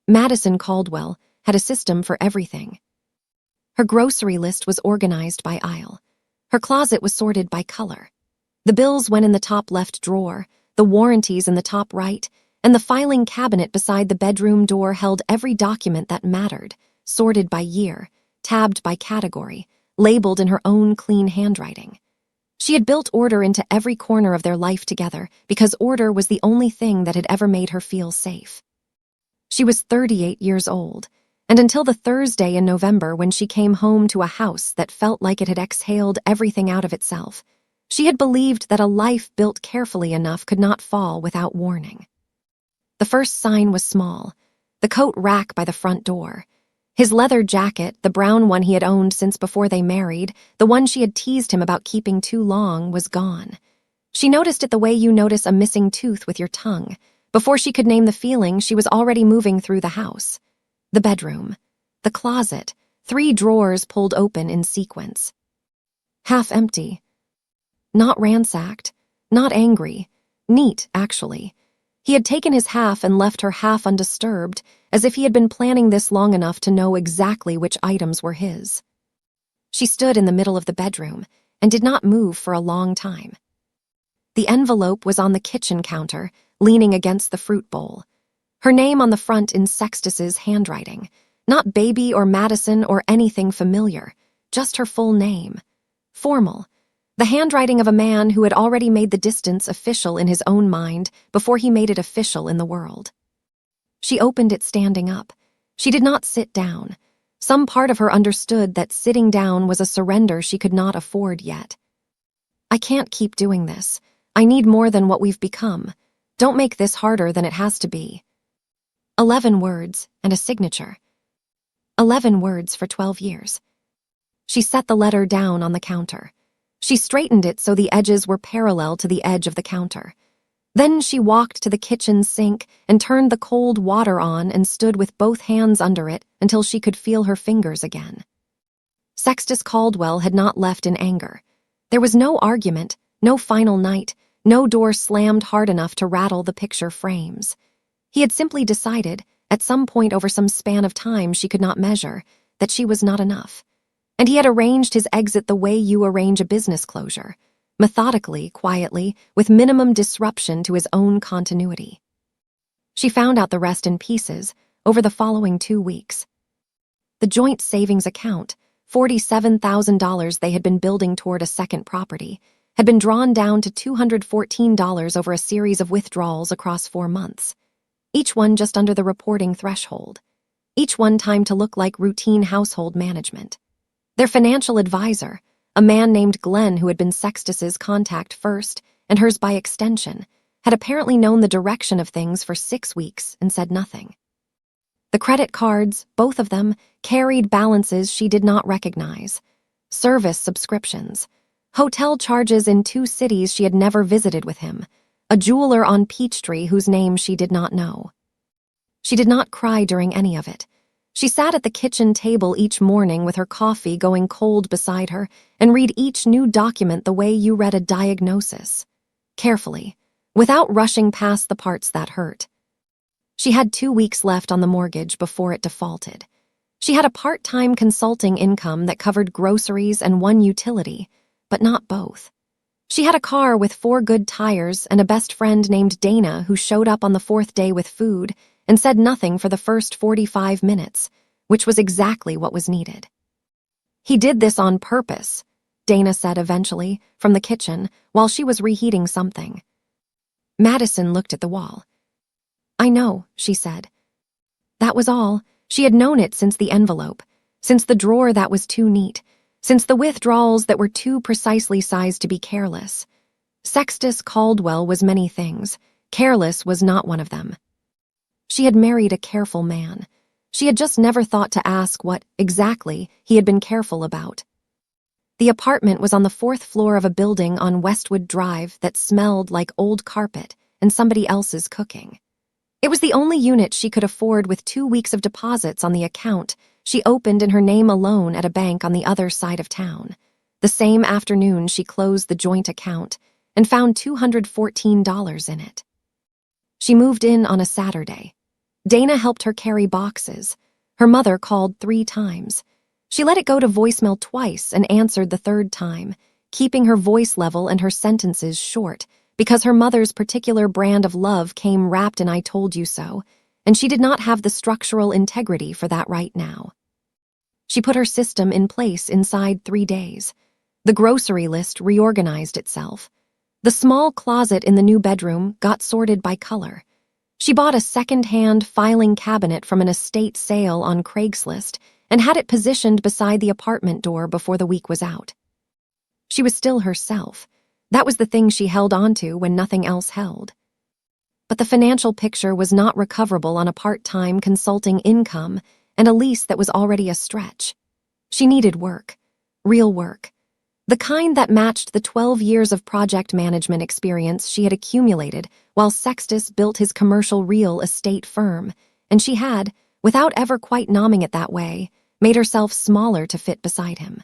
Madison Caldwell had a system for everything. Her grocery list was organized by aisle. Her closet was sorted by color. The bills went in the top left drawer, the warranties in the top right, and the filing cabinet beside the bedroom door held every document that mattered, sorted by year, tabbed by category, labeled in her own clean handwriting. She had built order into every corner of their life together because order was the only thing that had ever made her feel safe. She was 38 years old, and until the Thursday in November when she came home to a house that felt like it had exhaled everything out of itself, she had believed that a life built carefully enough could not fall without warning. The first sign was small, the coat rack by the front door. His leather jacket, the brown one he had owned since before they married, the one she had teased him about keeping too long, was gone. She noticed it the way you notice a missing tooth with your tongue. Before she could name the feeling, she was already moving through the house. The bedroom, the closet, 3 drawers pulled open in sequence. Half empty. Not ransacked, not angry, neat, actually. He had taken his half and left her half undisturbed, as if he had been planning this long enough to know exactly which items were his. She stood in the middle of the bedroom and did not move for a long time. The envelope was on the kitchen counter, leaning against the fruit bowl. Her name on the front in Sextus's handwriting, not Baby or Madison or anything familiar, just her full name. Formal. The handwriting of a man who had already made the distance official in his own mind before he made it official in the world. She opened it standing up. She did not sit down. Some part of her understood that sitting down was a surrender she could not afford yet. I can't keep doing this. I need more than what we've become. Don't make this harder than it has to be. 11 words and a signature. 11 words for 12 years. She set the letter down on the counter. She straightened it so the edges were parallel to the edge of the counter. Then she walked to the kitchen sink and turned the cold water on and stood with both hands under it until she could feel her fingers again. Sextus Caldwell had not left in anger. There was no argument, no final night, no door slammed hard enough to rattle the picture frames. He had simply decided, at some point over some span of time she could not measure, that she was not enough. And he had arranged his exit the way you arrange a business closure, methodically, quietly, with minimum disruption to his own continuity. She found out the rest in pieces over the following 2 weeks. The joint savings account, $47,000 they had been building toward a second property, had been drawn down to $214 over a series of withdrawals across 4 months, each one just under the reporting threshold, each one timed to look like routine household management. Their financial advisor, a man named Glenn who had been Sextus's contact first and hers by extension, had apparently known the direction of things for 6 weeks and said nothing. The credit cards, both of them, carried balances she did not recognize. Service subscriptions. Hotel charges in 2 cities she had never visited with him. A jeweler on Peachtree whose name she did not know. She did not cry during any of it. She sat at the kitchen table each morning with her coffee going cold beside her and read each new document the way you read a diagnosis. Carefully, without rushing past the parts that hurt. She had 2 weeks left on the mortgage before it defaulted. She had a part-time consulting income that covered groceries and 1 utility, but not both. She had a car with 4 good tires and a best friend named Dana who showed up on the 4th day with food and said nothing for the first 45 minutes, which was exactly what was needed. He did this on purpose, Dana said eventually, from the kitchen, while she was reheating something. Madison looked at the wall. I know, she said. That was all. She had known it since the envelope, since the drawer that was too neat, since the withdrawals that were too precisely sized to be careless. Sextus Caldwell was many things. Careless was not one of them. She had married a careful man. She had just never thought to ask what, exactly, he had been careful about. The apartment was on the 4th floor of a building on Westwood Drive that smelled like old carpet and somebody else's cooking. It was the only unit she could afford with 2 weeks of deposits on the account she opened in her name alone at a bank on the other side of town. The same afternoon she closed the joint account and found $214 in it. She moved in on a Saturday. Dana helped her carry boxes. Her mother called 3 times. She let it go to voicemail twice and answered the 3rd time, keeping her voice level and her sentences short, because her mother's particular brand of love came wrapped in "I told you so," and she did not have the structural integrity for that right now. She put her system in place inside 3 days. The grocery list reorganized itself. The small closet in the new bedroom got sorted by color. She bought a second-hand filing cabinet from an estate sale on Craigslist and had it positioned beside the apartment door before the week was out. She was still herself. That was the thing she held onto when nothing else held. But the financial picture was not recoverable on a part-time consulting income and a lease that was already a stretch. She needed work, real work, the kind that matched the 12 years of project management experience she had accumulated while Sextus built his commercial real estate firm, and she had, without ever quite nomming it that way, made herself smaller to fit beside him.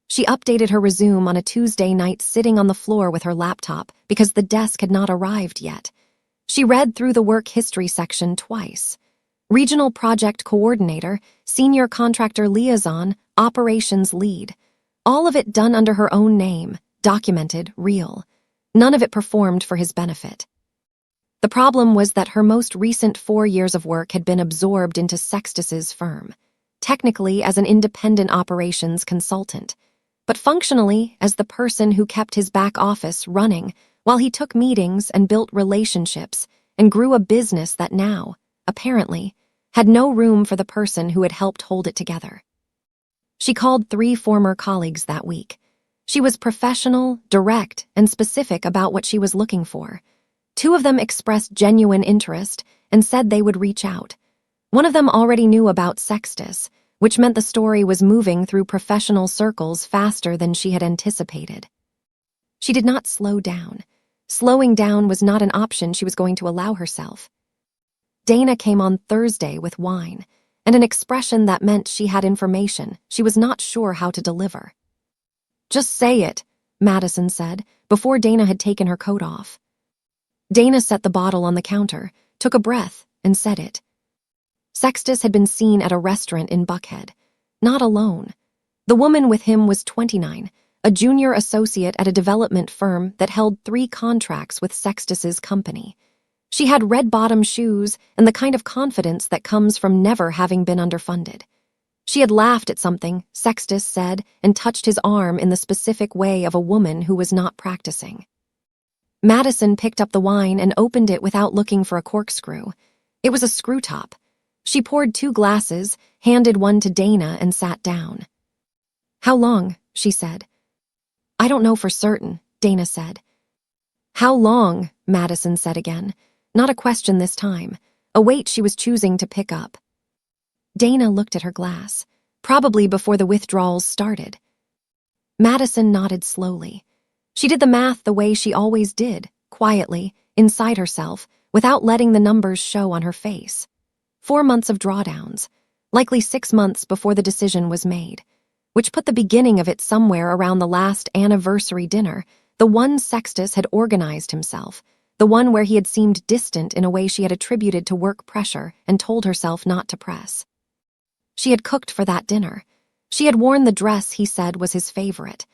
She updated her resume on a Tuesday night sitting on the floor with her laptop because the desk had not arrived yet. She read through the work history section twice. Regional Project Coordinator, Senior Contractor Liaison, Operations Lead. All of it done under her own name, documented, real. None of it performed for his benefit. The problem was that her most recent 4 years of work had been absorbed into Sextus's firm, technically as an independent operations consultant, but functionally as the person who kept his back office running while he took meetings and built relationships and grew a business that now, apparently, had no room for the person who had helped hold it together. She called 3 former colleagues that week. She was professional, direct, and specific about what she was looking for. 2 of them expressed genuine interest and said they would reach out. One of them already knew about Sextus, which meant the story was moving through professional circles faster than she had anticipated. She did not slow down. Slowing down was not an option she was going to allow herself. Dana came on Thursday with wine, and an expression that meant she had information she was not sure how to deliver. "Just say it," Madison said, before Dana had taken her coat off. Dana set the bottle on the counter, took a breath, and said it. Sextus had been seen at a restaurant in Buckhead. Not alone. The woman with him was 29, a junior associate at a development firm that held 3 contracts with Sextus's company. She had red-bottom shoes and the kind of confidence that comes from never having been underfunded. She had laughed at something, Sextus said, and touched his arm in the specific way of a woman who was not practicing. Madison picked up the wine and opened it without looking for a corkscrew. It was a screw top. She poured 2 glasses, handed one to Dana, and sat down. "How long?" she said. "I don't know for certain," Dana said. "How long?" Madison said again. Not a question this time, a weight she was choosing to pick up. Dana looked at her glass, probably before the withdrawals started. Madison nodded slowly. She did the math the way she always did, quietly, inside herself, without letting the numbers show on her face. 4 months of drawdowns, likely 6 months before the decision was made, which put the beginning of it somewhere around the last anniversary dinner, the one Sextus had organized himself, the one where he had seemed distant in a way she had attributed to work pressure and told herself not to press. She had cooked for that dinner. She had worn the dress he said was his favorite.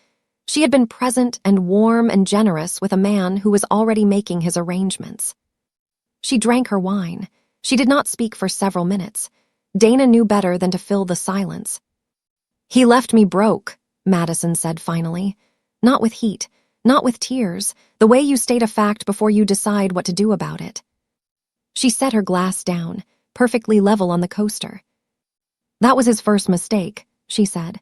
She had been present and warm and generous with a man who was already making his arrangements. She drank her wine. She did not speak for several minutes. Dana knew better than to fill the silence. "He left me broke," Madison said finally. Not with heat, not with tears, the way you state a fact before you decide what to do about it. She set her glass down, perfectly level on the coaster. "That was his first mistake," she said.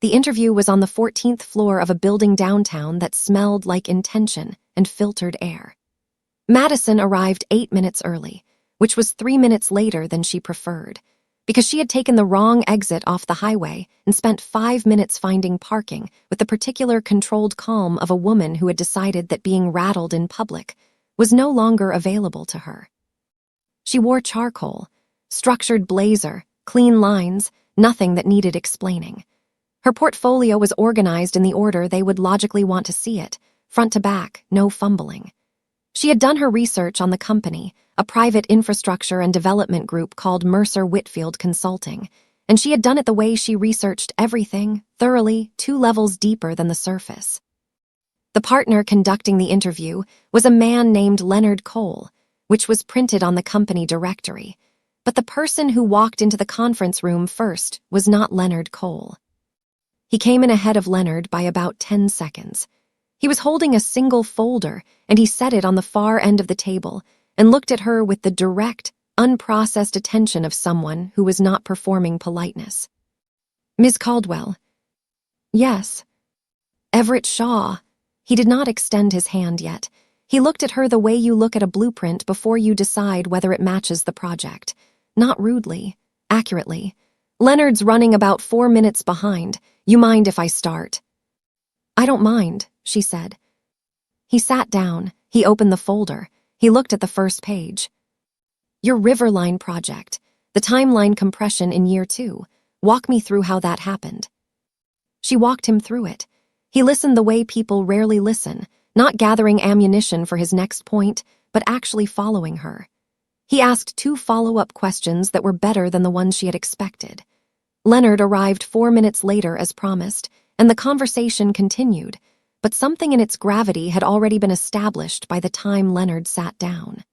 The interview was on the 14th floor of a building downtown that smelled like intention and filtered air. Madison arrived 8 minutes early, which was 3 minutes later than she preferred, because she had taken the wrong exit off the highway and spent 5 minutes finding parking with the particular controlled calm of a woman who had decided that being rattled in public was no longer available to her. She wore charcoal, structured blazer, clean lines, nothing that needed explaining. Her portfolio was organized in the order they would logically want to see it, front to back, no fumbling. She had done her research on the company, a private infrastructure and development group called Mercer Whitfield Consulting, and she had done it the way she researched everything, thoroughly, 2 levels deeper than the surface. The partner conducting the interview was a man named Leonard Cole, which was printed on the company directory, but the person who walked into the conference room first was not Leonard Cole. He came in ahead of Leonard by about 10 seconds. He was holding a single folder, and he set it on the far end of the table and looked at her with the direct, unprocessed attention of someone who was not performing politeness. "Ms. Caldwell." "Yes." "Everett Shaw." He did not extend his hand yet. He looked at her the way you look at a blueprint before you decide whether it matches the project. Not rudely, accurately. "Leonard's running about 4 minutes behind. You mind if I start?" "I don't mind," she said. He sat down. He opened the folder. He looked at the first page. "Your Riverline project. The timeline compression in year 2. Walk me through how that happened." She walked him through it. He listened the way people rarely listen, not gathering ammunition for his next point, but actually following her. He asked 2 follow-up questions that were better than the ones she had expected. Leonard arrived 4 minutes later as promised, and the conversation continued, but something in its gravity had already been established by the time Leonard sat down.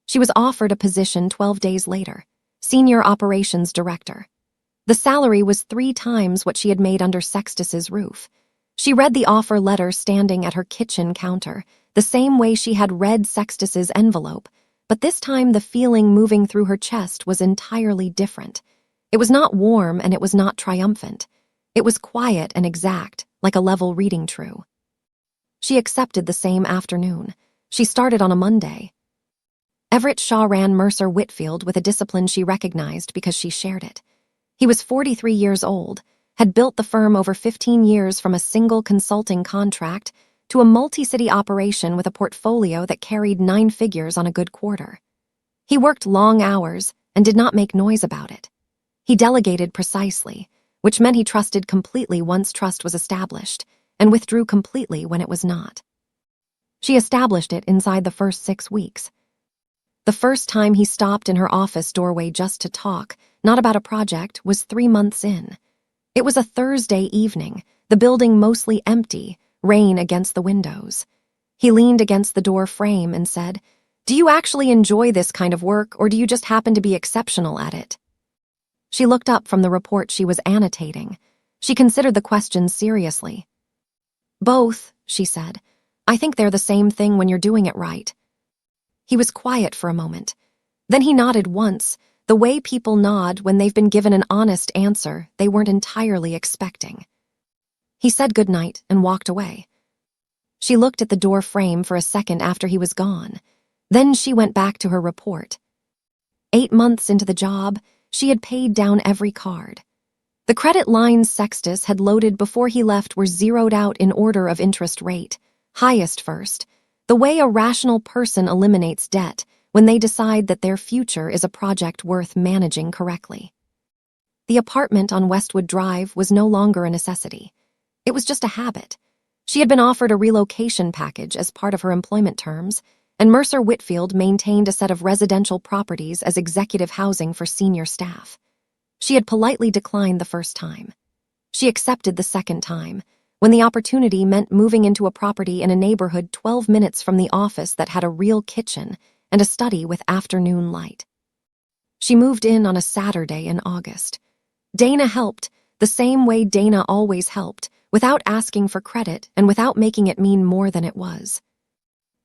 She was offered a position 12 days later, Senior Operations Director. The salary was 3 times what she had made under Sextus's roof. She read the offer letter standing at her kitchen counter, the same way she had read Sextus's envelope, but this time the feeling moving through her chest was entirely different. It was not warm and it was not triumphant. It was quiet and exact, like a level reading true. She accepted the same afternoon. She started on a Monday. Everett Shaw ran Mercer Whitfield with a discipline she recognized because she shared it. He was 43 years old, had built the firm over 15 years from a single consulting contract to a multi-city operation with a portfolio that carried 9 figures on a good quarter. He worked long hours and did not make noise about it. He delegated precisely, which meant he trusted completely once trust was established, and withdrew completely when it was not. She established it inside the first 6 weeks. The first time he stopped in her office doorway just to talk, not about a project, was 3 months in. It was a Thursday evening, the building mostly empty, rain against the windows. He leaned against the door frame and said, "Do you actually enjoy this kind of work, or do you just happen to be exceptional at it?" She looked up from the report she was annotating. She considered the question seriously. "Both," she said. "I think they're the same thing when you're doing it right." He was quiet for a moment. Then he nodded once, the way people nod when they've been given an honest answer they weren't entirely expecting. He said goodnight and walked away. She looked at the door frame for a second after he was gone. Then she went back to her report. 8 months into the job, she had paid down every card. The credit lines Sextus had loaded before he left were zeroed out in order of interest rate, highest first, the way a rational person eliminates debt when they decide that their future is a project worth managing correctly. The apartment on Westwood Drive was no longer a necessity. It was just a habit. She had been offered a relocation package as part of her employment terms, and Mercer Whitfield maintained a set of residential properties as executive housing for senior staff. She had politely declined the first time. She accepted the second time, when the opportunity meant moving into a property in a neighborhood 12 minutes from the office that had a real kitchen and a study with afternoon light. She moved in on a Saturday in August. Dana helped, the same way Dana always helped, without asking for credit and without making it mean more than it was.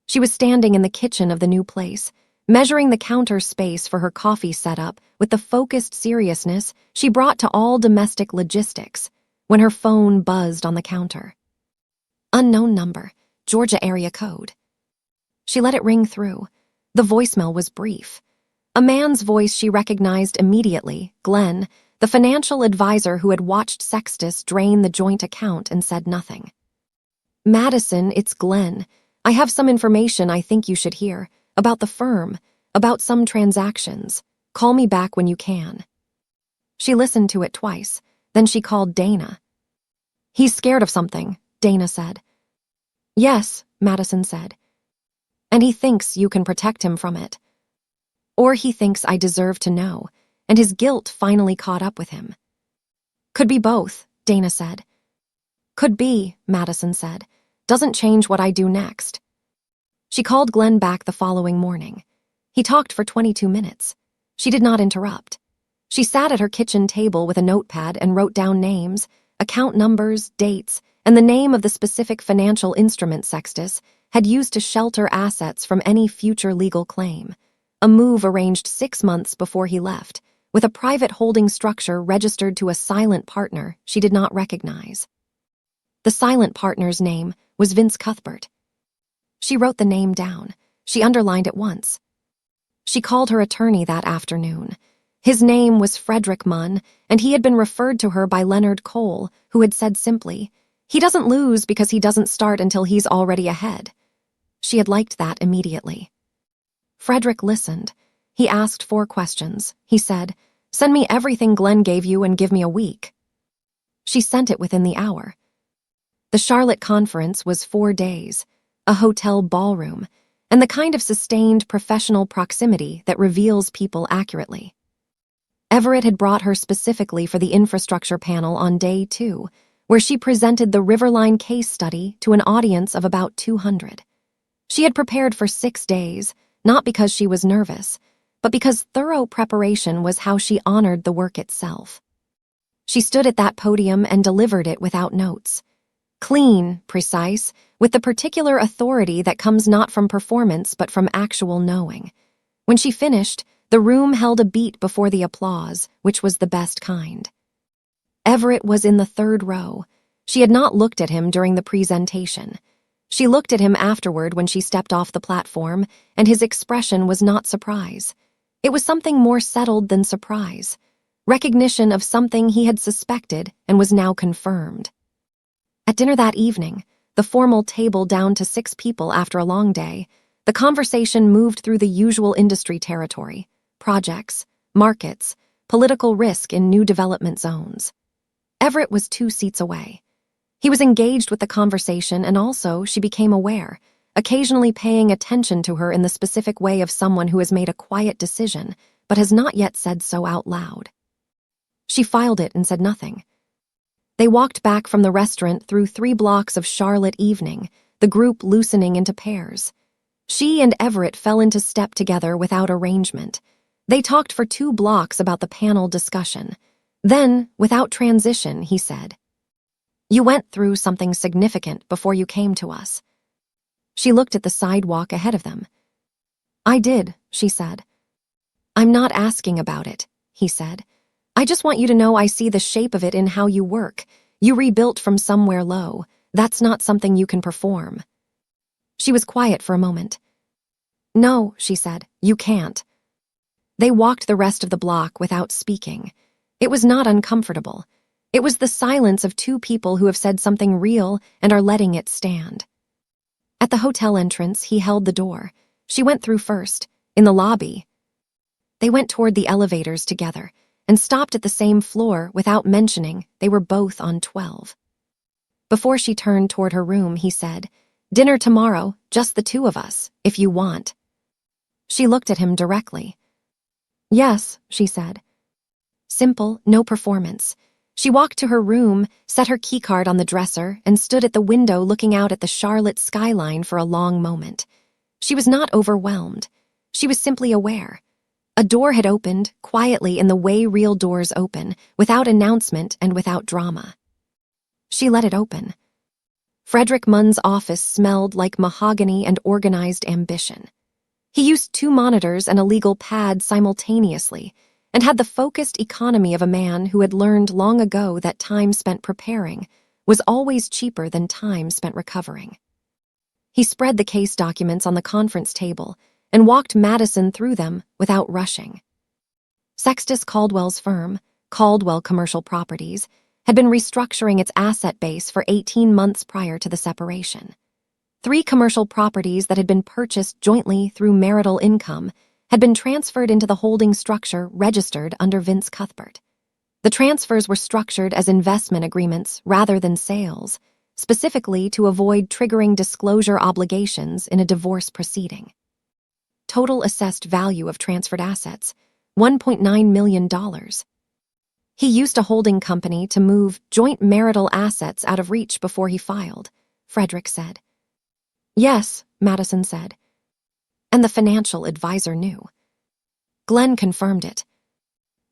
She was standing in the kitchen of the new place, measuring the counter space for her coffee setup with the focused seriousness she brought to all domestic logistics, when her phone buzzed on the counter. Unknown number, Georgia area code. She let it ring through. The voicemail was brief. A man's voice she recognized immediately, Glenn, the financial advisor who had watched Sextus drain the joint account and said nothing. "Madison, it's Glenn. I have some information I think you should hear, about the firm, about some transactions. Call me back when you can." She listened to it twice, then she called Dana. "He's scared of something," Dana said. "Yes," Madison said. and he thinks you can protect him from it. Or he thinks I deserve to know, and his guilt finally caught up with him. Could be both, Dana said. Could be, Madison said. Doesn't change what I do next. She called Glenn back the following morning. He talked for 22 minutes. She did not interrupt. She sat at her kitchen table with a notepad and wrote down names, account numbers, dates, and the name of the specific financial instrument Sextus had used to shelter assets from any future legal claim, a move arranged 6 months before he left, with a private holding structure registered to a silent partner she did not recognize. The silent partner's name was Vince Cuthbert. She wrote the name down. She underlined it once. She called her attorney that afternoon. His name was Frederick Munn, and he had been referred to her by Leonard Cole, who had said simply, "He doesn't lose because he doesn't start until he's already ahead." She had liked that immediately. Frederick listened. He asked 4 questions. He said, "Send me everything Glenn gave you and give me a week." She sent it within the hour. The Charlotte conference was 4 days, a hotel ballroom, and the kind of sustained professional proximity that reveals people accurately. Everett had brought her specifically for the infrastructure panel on day 2, where she presented the Riverline case study to an audience of about 200. She had prepared for 6 days, not because she was nervous, but because thorough preparation was how she honored the work itself. She stood at that podium and delivered it without notes. Clean, precise, with the particular authority that comes not from performance but from actual knowing. When she finished, the room held a beat before the applause, which was the best kind. Everett was in the 3rd row. She had not looked at him during the presentation. She looked at him afterward when she stepped off the platform, and his expression was not surprise. It was something more settled than surprise. Recognition of something he had suspected and was now confirmed. At dinner that evening, the formal table down to 6 people after a long day, the conversation moved through the usual industry territory, projects, markets, political risk in new development zones. Everett was 2 seats away. He was engaged with the conversation, and also, she became aware, occasionally paying attention to her in the specific way of someone who has made a quiet decision but has not yet said so out loud. She filed it and said nothing. They walked back from the restaurant through 3 blocks of Charlotte evening, the group loosening into pairs. She and Everett fell into step together without arrangement. They talked for 2 blocks about the panel discussion. Then, without transition, he said, "You went through something significant before you came to us." She looked at the sidewalk ahead of them. "I did," she said. "I'm not asking about it," he said. "I just want you to know I see the shape of it in how you work. You rebuilt from somewhere low. That's not something you can perform." She was quiet for a moment. "No," she said, "you can't." They walked the rest of the block without speaking. It was not uncomfortable. It was the silence of 2 people who have said something real and are letting it stand. At the hotel entrance, he held the door. She went through first, in the lobby. They went toward the elevators together and stopped at the same floor without mentioning they were both on 12. Before she turned toward her room, he said, "Dinner tomorrow, just the 2 of us, if you want." She looked at him directly. "Yes," she said. Simple, no performance. She walked to her room, set her keycard on the dresser, and stood at the window looking out at the Charlotte skyline for a long moment. She was not overwhelmed. She was simply aware. A door had opened, quietly in the way real doors open, without announcement and without drama. She let it open. Frederick Munn's office smelled like mahogany and organized ambition. He used 2 monitors and a legal pad simultaneously, and had the focused economy of a man who had learned long ago that time spent preparing was always cheaper than time spent recovering. He spread the case documents on the conference table and walked Madison through them without rushing. Sextus Caldwell's firm, Caldwell Commercial Properties, had been restructuring its asset base for 18 months prior to the separation. 3 commercial properties that had been purchased jointly through marital income had been transferred into the holding structure registered under Vince Cuthbert. The transfers were structured as investment agreements rather than sales. specifically to avoid triggering disclosure obligations in a divorce proceeding. Total assessed value of transferred assets, $1.9 million. He used a holding company to move joint marital assets out of reach before he filed, Frederick said. Yes, Madison said. And the financial advisor knew. Glenn confirmed it.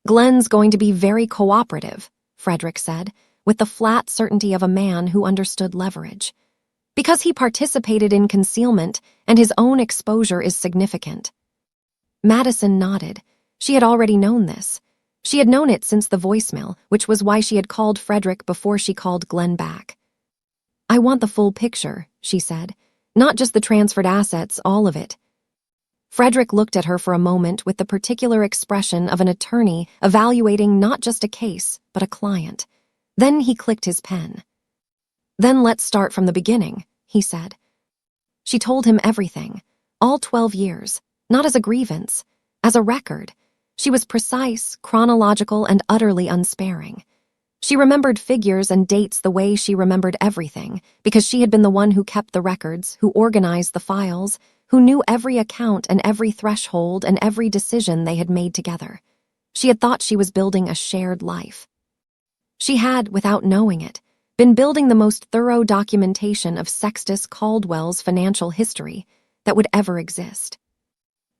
Glenn's going to be very cooperative, Frederick said, with the flat certainty of a man who understood leverage. Because he participated in concealment and his own exposure is significant. Madison nodded. She had already known this. She had known it since the voicemail, which was why she had called Frederick before she called Glenn back. I want the full picture, she said. Not just the transferred assets, all of it. Frederick looked at her for a moment with the particular expression of an attorney evaluating not just a case, but a client. Then he clicked his pen. Then let's start from the beginning, he said. She told him everything, all 12 years, not as a grievance, as a record. She was precise, chronological, and utterly unsparing. She remembered figures and dates the way she remembered everything, because she had been the one who kept the records, who organized the files, who knew every account and every threshold and every decision they had made together. She had thought she was building a shared life. She had, without knowing it, been building the most thorough documentation of Sextus Caldwell's financial history that would ever exist.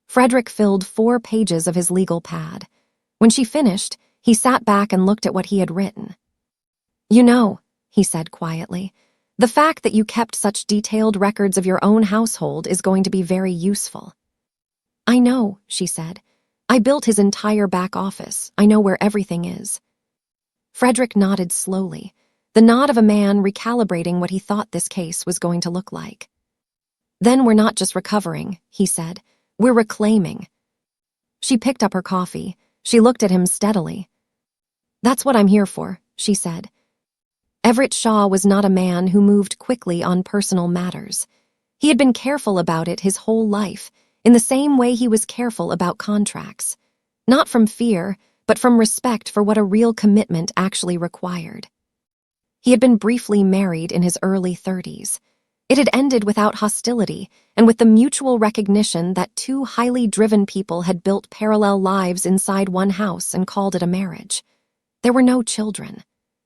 Frederick filled 4 pages of his legal pad. When she finished, he sat back and looked at what he had written. You know, he said quietly, the fact that you kept such detailed records of your own household is going to be very useful. I know, she said. I built his entire back office. I know where everything is. Frederick nodded slowly, the nod of a man recalibrating what he thought this case was going to look like. Then we're not just recovering, he said. We're reclaiming. She picked up her coffee. She looked at him steadily. That's what I'm here for, she said. Everett Shaw was not a man who moved quickly on personal matters. He had been careful about it his whole life, in the same way he was careful about contracts. Not from fear, but from respect for what a real commitment actually required. He had been briefly married in his early 30s. It had ended without hostility and with the mutual recognition that 2 highly driven people had built parallel lives inside one house and called it a marriage. There were no children.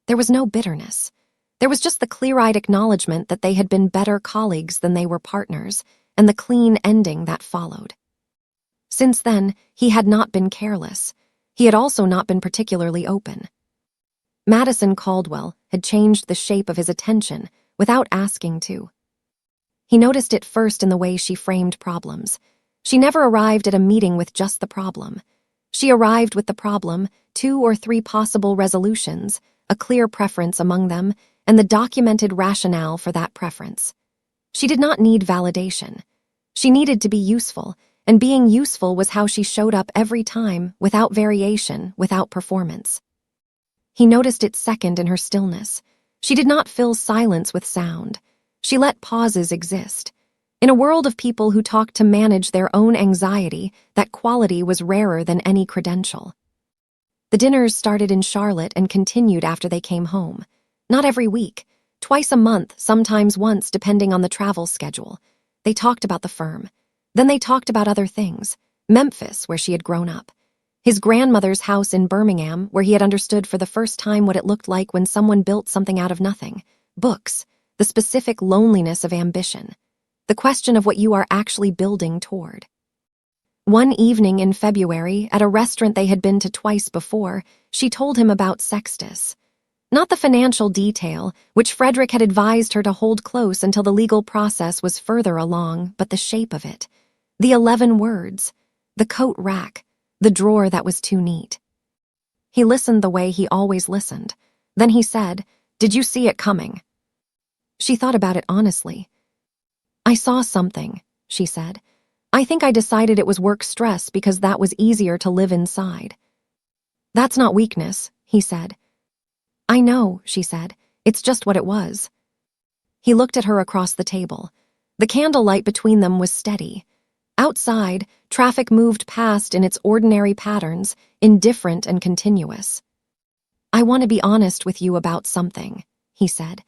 There was no bitterness. There was just the clear-eyed acknowledgement that they had been better colleagues than they were partners, and the clean ending that followed. Since then, he had not been careless. He had also not been particularly open. Madison Caldwell had changed the shape of his attention without asking to. He noticed it first in the way she framed problems. She never arrived at a meeting with just the problem. She arrived with the problem, 2 or 3 possible resolutions, a clear preference among them, and the documented rationale for that preference. She did not need validation. She needed to be useful, and being useful was how she showed up every time, without variation, without performance. He noticed it second in her stillness. She did not fill silence with sound. She let pauses exist. In a world of people who talked to manage their own anxiety, that quality was rarer than any credential. The dinners started in Charlotte and continued after they came home. Not every week, twice a month, sometimes once, depending on the travel schedule. They talked about the firm. Then they talked about other things. Memphis, where she had grown up. His grandmother's house in Birmingham, where he had understood for the first time what it looked like when someone built something out of nothing. Books, the specific loneliness of ambition. The question of what you are actually building toward. One evening in February, at a restaurant they had been to twice before, she told him about Sextus. Not the financial detail, which Frederick had advised her to hold close until the legal process was further along, but the shape of it. The 11 words. The coat rack. The drawer that was too neat. He listened the way he always listened. Then he said, "Did you see it coming?" She thought about it honestly. "I saw something," she said. "I think I decided it was work stress because that was easier to live inside." "That's not weakness," he said. "I know," she said. "It's just what it was." He looked at her across the table. The candlelight between them was steady. Outside, traffic moved past in its ordinary patterns, indifferent and continuous. "I want to be honest with you about something," he said.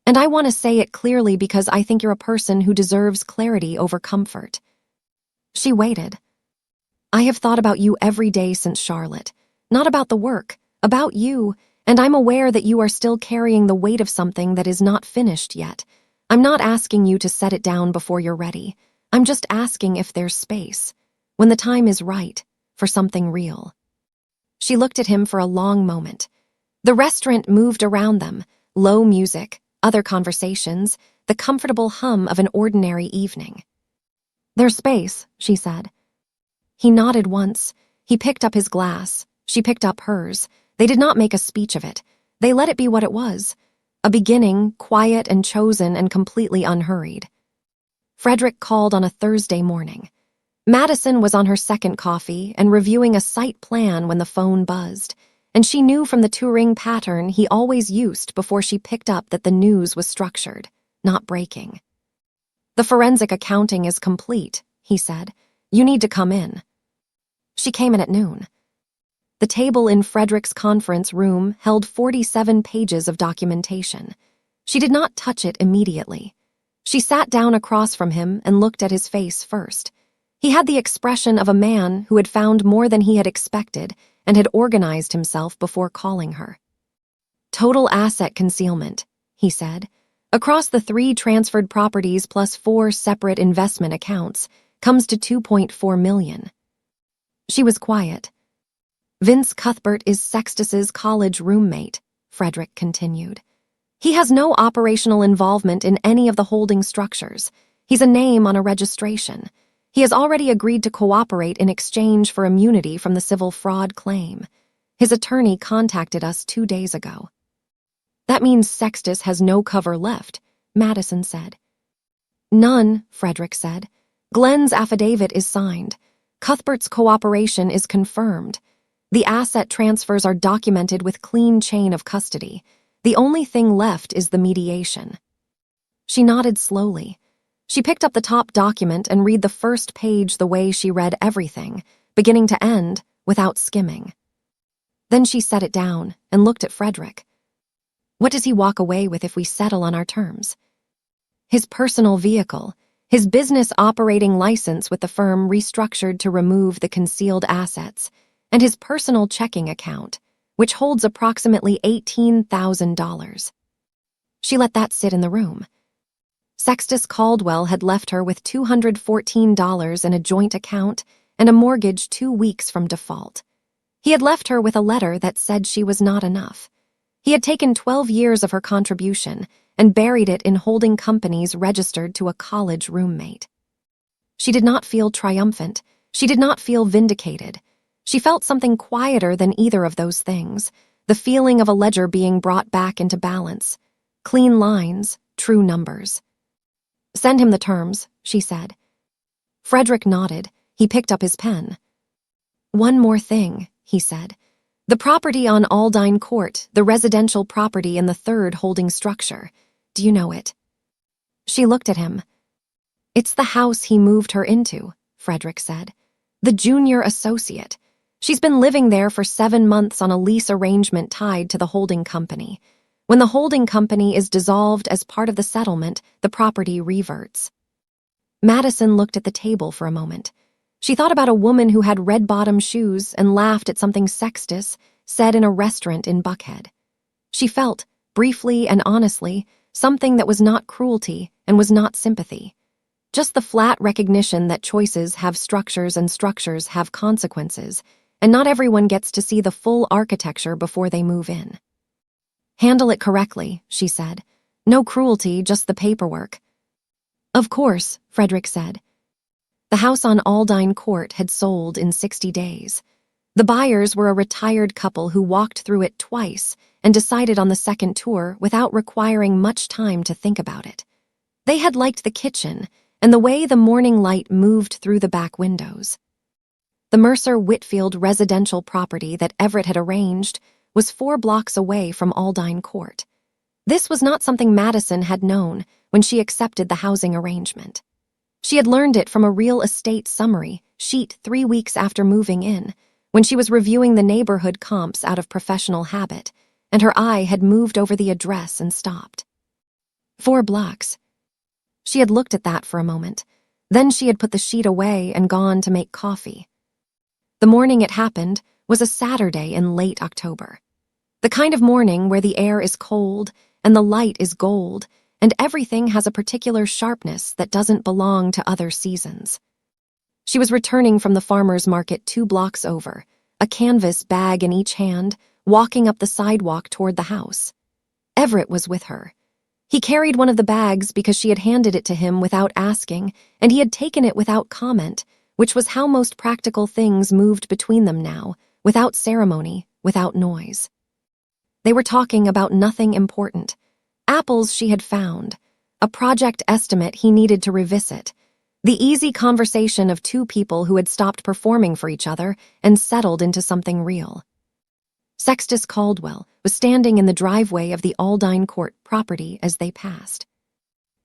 And I want to say it clearly because I think you're a person who deserves clarity over comfort." She waited. "I have thought about you every day since Charlotte. Not about the work, about you, and I'm aware that you are still carrying the weight of something that is not finished yet. I'm not asking you to set it down before you're ready. I'm just asking if there's space, when the time is right, for something real." She looked at him for a long moment. The restaurant moved around them, low music, other conversations, the comfortable hum of an ordinary evening. "There's space," she said. He nodded once. He picked up his glass. She picked up hers. They did not make a speech of it. They let it be what it was. A beginning, quiet and chosen and completely unhurried. Frederick called on a Thursday morning. Madison was on her second coffee and reviewing a site plan when the phone buzzed, and she knew from the touring pattern he always used before she picked up that the news was structured, not breaking. "The forensic accounting is complete," he said. "You need to come in." She came in at noon. The table in Frederick's conference room held 47 pages of documentation. She did not touch it immediately. She sat down across from him and looked at his face first. He had the expression of a man who had found more than he had expected and had organized himself before calling her. "Total asset concealment," he said, "across the 3 transferred properties plus 4 separate investment accounts, comes to $2.4 million. She was quiet. "Vince Cuthbert is Sextus's college roommate," Frederick continued. "He has no operational involvement in any of the holding structures. He's a name on a registration. He has already agreed to cooperate in exchange for immunity from the civil fraud claim. His attorney contacted us 2 days ago." "That means Sextus has no cover left," Madison said. "None," Frederick said. "Glenn's affidavit is signed. Cuthbert's cooperation is confirmed. The asset transfers are documented with clean chain of custody. The only thing left is the mediation." She nodded slowly. She picked up the top document and read the first page the way she read everything, beginning to end, without skimming. Then she set it down and looked at Frederick. "What does he walk away with if we settle on our terms?" "His personal vehicle, his business operating license with the firm restructured to remove the concealed assets, and his personal checking account, which holds approximately $18,000. She let that sit in the room. Sextus Caldwell had left her with $214 in a joint account and a mortgage 2 weeks from default. He had left her with a letter that said she was not enough. He had taken 12 years of her contribution and buried it in holding companies registered to a college roommate. She did not feel triumphant. She did not feel vindicated. She felt something quieter than either of those things, the feeling of a ledger being brought back into balance. Clean lines, true numbers. "Send him the terms," she said. Frederick nodded. He picked up his pen. "One more thing," he said. "The property on Aldine Court, the residential property in the 3rd holding structure. Do you know it?" She looked at him. "It's the house he moved her into," Frederick said. "The junior associate. She's been living there for 7 months on a lease arrangement tied to the holding company. When the holding company is dissolved as part of the settlement, the property reverts." Madison looked at the table for a moment. She thought about a woman who had red-bottom shoes and laughed at something Sextus said in a restaurant in Buckhead. She felt, briefly and honestly, something that was not cruelty and was not sympathy. Just the flat recognition that choices have structures and structures have consequences, and not everyone gets to see the full architecture before they move in. "Handle it correctly," she said. "No cruelty, just the paperwork." "Of course," Frederick said. The house on Aldine Court had sold in 60 days. The buyers were a retired couple who walked through it twice and decided on the second tour without requiring much time to think about it. They had liked the kitchen and the way the morning light moved through the back windows. The Mercer Whitfield residential property that Everett had arranged was 4 blocks away from Aldine Court. This was not something Madison had known when she accepted the housing arrangement. She had learned it from a real estate summary sheet 3 weeks after moving in, when she was reviewing the neighborhood comps out of professional habit, and her eye had moved over the address and stopped. 4 blocks. She had looked at that for a moment. Then she had put the sheet away and gone to make coffee. The morning it happened was a Saturday in late October. The kind of morning where the air is cold and the light is gold and everything has a particular sharpness that doesn't belong to other seasons. She was returning from the farmer's market 2 blocks over, a canvas bag in each hand, walking up the sidewalk toward the house. Everett was with her. He carried one of the bags because she had handed it to him without asking, and he had taken it without comment, which was how most practical things moved between them now, without ceremony, without noise. They were talking about nothing important. Apples she had found, a project estimate he needed to revisit, the easy conversation of 2 people who had stopped performing for each other and settled into something real. Sextus Caldwell was standing in the driveway of the Aldine Court property as they passed.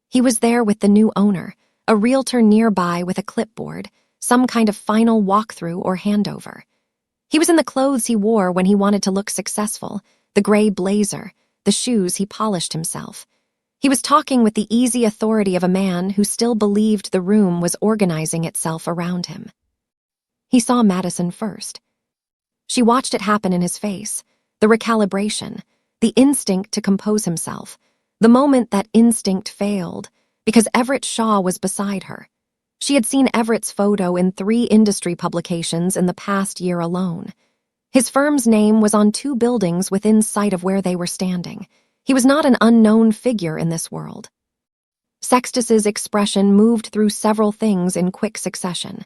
He was there with the new owner, a realtor nearby with a clipboard, some kind of final walkthrough or handover. He was in the clothes he wore when he wanted to look successful, the gray blazer, the shoes he polished himself. He was talking with the easy authority of a man who still believed the room was organizing itself around him. He saw Madison first. She watched it happen in his face, the recalibration, the instinct to compose himself, the moment that instinct failed, because Everett Shaw was beside her. She had seen Everett's photo in 3 industry publications in the past year alone. His firm's name was on 2 buildings within sight of where they were standing. He was not an unknown figure in this world. Sextus's expression moved through several things in quick succession.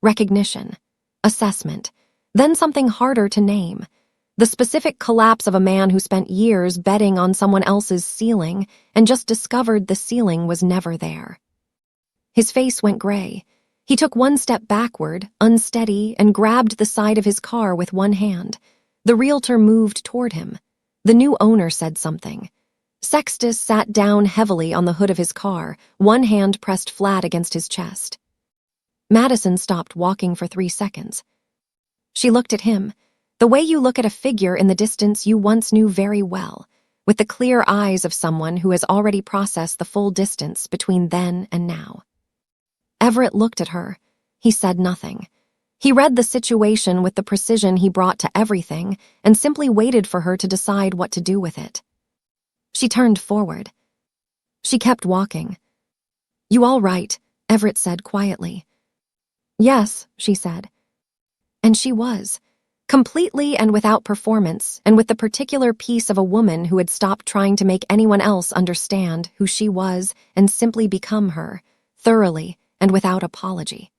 Recognition, assessment, then something harder to name. The specific collapse of a man who spent years betting on someone else's ceiling and just discovered the ceiling was never there. His face went gray. He took 1 step backward, unsteady, and grabbed the side of his car with 1 hand. The realtor moved toward him. The new owner said something. Sextus sat down heavily on the hood of his car, 1 hand pressed flat against his chest. Madison stopped walking for 3 seconds. She looked at him, the way you look at a figure in the distance you once knew very well, with the clear eyes of someone who has already processed the full distance between then and now. Everett looked at her. He said nothing. He read the situation with the precision he brought to everything and simply waited for her to decide what to do with it. She turned forward. She kept walking. "You all right?" Everett said quietly. "Yes," she said. And she was, completely and without performance, and with the particular piece of a woman who had stopped trying to make anyone else understand who she was and simply become her, thoroughly and without apology.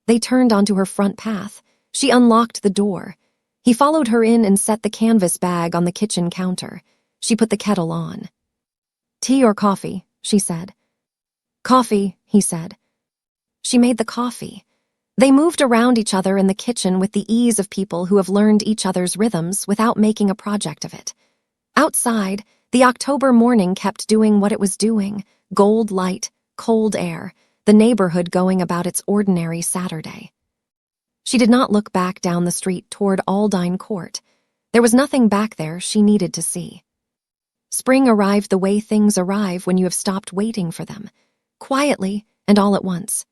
They turned onto her front path. She unlocked the door. He followed her in and set the canvas bag on the kitchen counter. She put the kettle on. "Tea or coffee?" she said. "Coffee," he said. She made the coffee. They moved around each other in the kitchen with the ease of people who have learned each other's rhythms without making a project of it. Outside, the October morning kept doing what it was doing, gold light, cold air, the neighborhood going about its ordinary Saturday. She did not look back down the street toward Aldine Court. There was nothing back there she needed to see. Spring arrived the way things arrive when you have stopped waiting for them, quietly and all at once.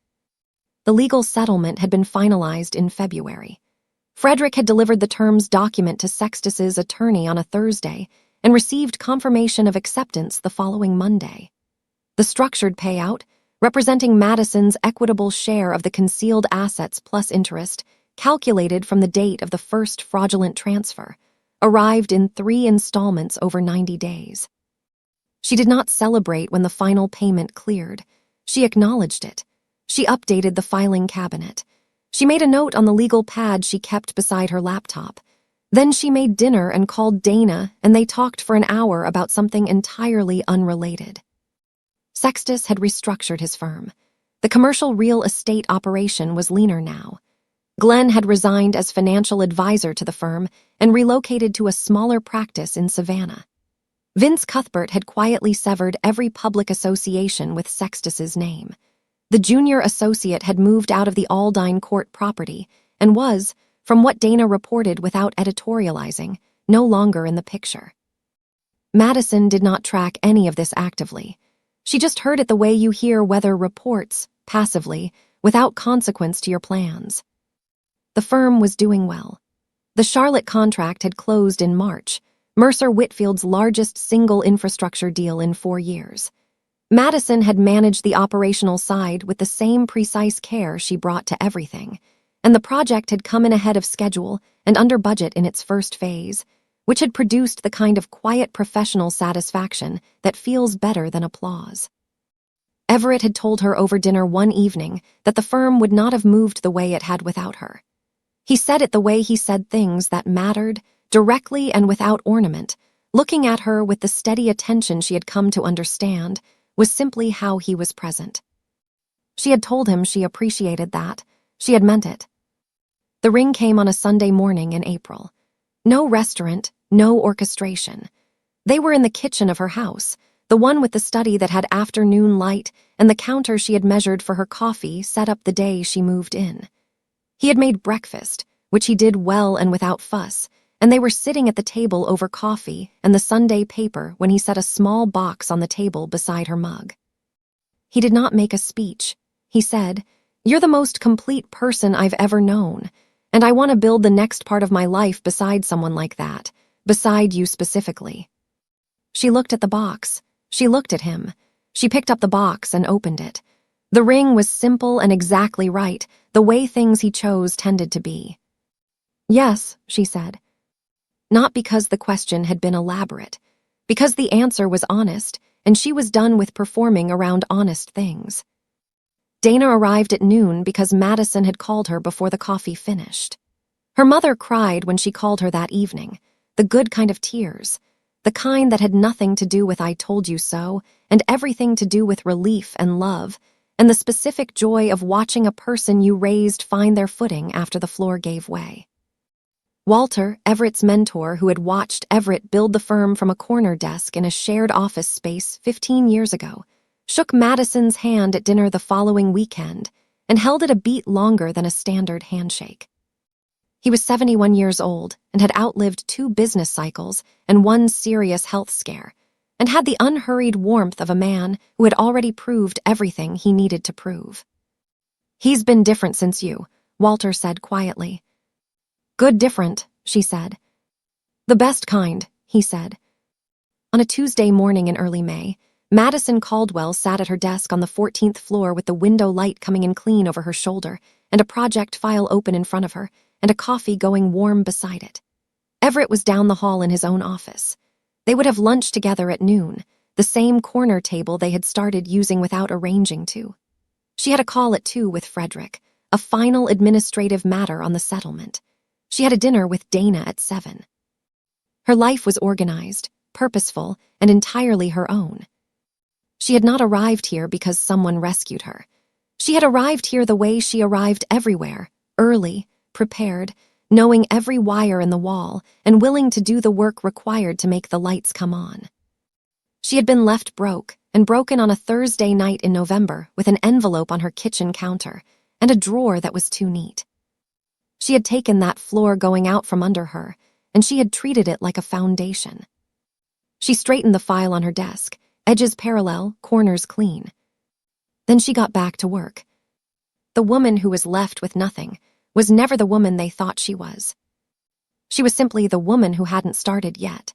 The legal settlement had been finalized in February. Frederick had delivered the terms document to Sextus's attorney on a Thursday and received confirmation of acceptance the following Monday. The structured payout, representing Madison's equitable share of the concealed assets plus interest, calculated from the date of the first fraudulent transfer, arrived in 3 installments over 90 days. She did not celebrate when the final payment cleared. She acknowledged it. She updated the filing cabinet. She made a note on the legal pad she kept beside her laptop. Then she made dinner and called Dana, and they talked for an hour about something entirely unrelated. Sextus had restructured his firm. The commercial real estate operation was leaner now. Glenn had resigned as financial advisor to the firm and relocated to a smaller practice in Savannah. Vince Cuthbert had quietly severed every public association with Sextus's name. The junior associate had moved out of the Aldine Court property and was, from what Dana reported without editorializing, no longer in the picture. Madison did not track any of this actively. She just heard it the way you hear weather reports, passively, without consequence to your plans. The firm was doing well. The Charlotte contract had closed in March, Mercer Whitfield's largest single infrastructure deal in 4 years. Madison had managed the operational side with the same precise care she brought to everything, and the project had come in ahead of schedule and under budget in its first phase, which had produced the kind of quiet professional satisfaction that feels better than applause. Everett had told her over dinner one evening that the firm would not have moved the way it had without her. He said it the way he said things that mattered, directly and without ornament, looking at her with the steady attention she had come to understand, was simply how he was present. She had told him she appreciated that. She had meant it. The ring came on a Sunday morning in April. No restaurant, no orchestration. They were in the kitchen of her house, the one with the study that had afternoon light and the counter she had measured for her coffee set up the day she moved in. He had made breakfast, which he did well and without fuss, and they were sitting at the table over coffee and the Sunday paper when he set a small box on the table beside her mug. He did not make a speech. He said, "You're the most complete person I've ever known, and I want to build the next part of my life beside someone like that, beside you specifically." She looked at the box. She looked at him. She picked up the box and opened it. The ring was simple and exactly right, the way things he chose tended to be. "Yes," she said. Not because the question had been elaborate, because the answer was honest, and she was done with performing around honest things. Dana arrived at noon because Madison had called her before the coffee finished. Her mother cried when she called her that evening, the good kind of tears, the kind that had nothing to do with "I told you so" and everything to do with relief and love, and the specific joy of watching a person you raised find their footing after the floor gave way. Walter, Everett's mentor who had watched Everett build the firm from a corner desk in a shared office space 15 years ago, shook Madison's hand at dinner the following weekend and held it a beat longer than a standard handshake. He was 71 years old and had outlived 2 business cycles and 1 serious health scare, and had the unhurried warmth of a man who had already proved everything he needed to prove. "He's been different since you," Walter said quietly. "Good different," she said. "The best kind," he said. On a Tuesday morning in early May, Madison Caldwell sat at her desk on the 14th floor with the window light coming in clean over her shoulder and a project file open in front of her and a coffee going warm beside it. Everett was down the hall in his own office. They would have lunch together at noon, the same corner table they had started using without arranging to. She had a call at 2 with Frederick, a final administrative matter on the settlement. She had a dinner with Dana at 7. Her life was organized, purposeful, and entirely her own. She had not arrived here because someone rescued her. She had arrived here the way she arrived everywhere, early, prepared, knowing every wire in the wall, and willing to do the work required to make the lights come on. She had been left broke, and broken on a Thursday night in November with an envelope on her kitchen counter and a drawer that was too neat. She had taken that floor going out from under her, and she had treated it like a foundation. She straightened the file on her desk, edges parallel, corners clean. Then she got back to work. The woman who was left with nothing was never the woman they thought she was. She was simply the woman who hadn't started yet.